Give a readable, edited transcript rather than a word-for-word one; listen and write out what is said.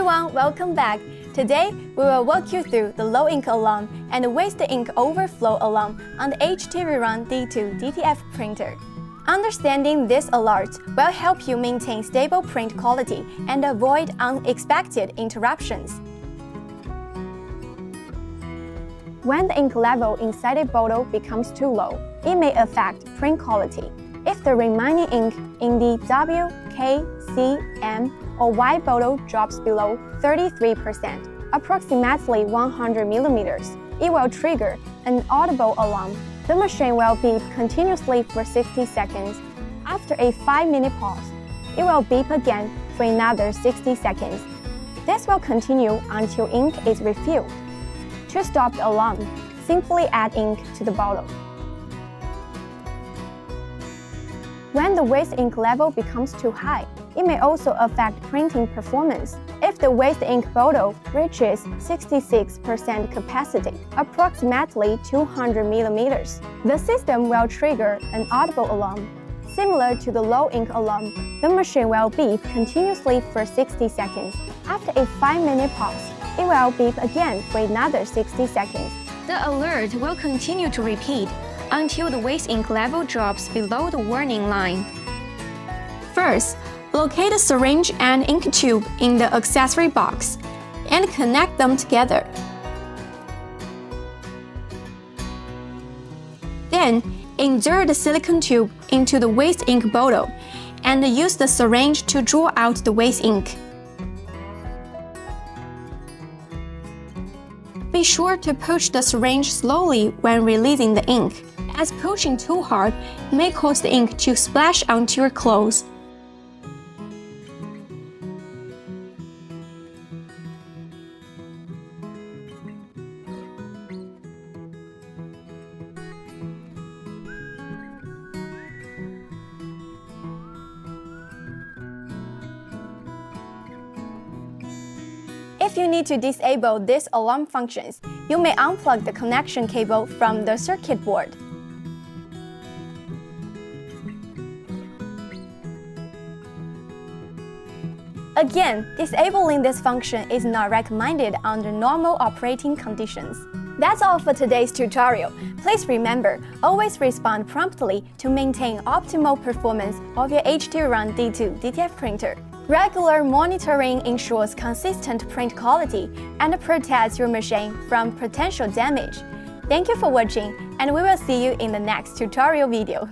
everyone, welcome back. Today, we will walk you through the low ink alarm and the waste ink overflow alarm on the HTVRONT2 DTF printer. Understanding these alerts will help you maintain stable print quality and avoid unexpected interruptions. When the ink level inside a bottle becomes too low, it may affect print quality. If the remaining ink in the W, K, C, M, or Y bottle drops below 33%, approximately 100 millimeters, it will trigger an audible alarm. The machine will beep continuously for 60 seconds. After a 5-minute pause, it will beep again for another 60 seconds. This will continue until ink is refilled. To stop the alarm, simply add ink to the bottle. When the waste ink level becomes too high, it may also affect printing performance. If the waste ink bottle reaches 66% capacity, approximately 200 millimeters, the system will trigger an audible alarm. Similar to the low ink alarm, the machine will beep continuously for 60 seconds. After a 5-minute pause, it will beep again for another 60 seconds. The alert will continue to repeat until the waste ink level drops below the warning line. First, locate the syringe and ink tube in the accessory box and connect them together. Then, insert the silicone tube into the waste ink bottle and use the syringe to draw out the waste ink. Be sure to push the syringe slowly when releasing the ink, as pushing too hard may cause the ink to splash onto your clothes. If you need to disable these alarm functions, you may unplug the connection cable from the circuit board. Again, disabling this function is not recommended under normal operating conditions. That's all for today's tutorial. Please remember, always respond promptly to maintain optimal performance of your HTVRONT2 DTF printer. Regular monitoring ensures consistent print quality and protects your machine from potential damage. Thank you for watching, and we will see you in the next tutorial video.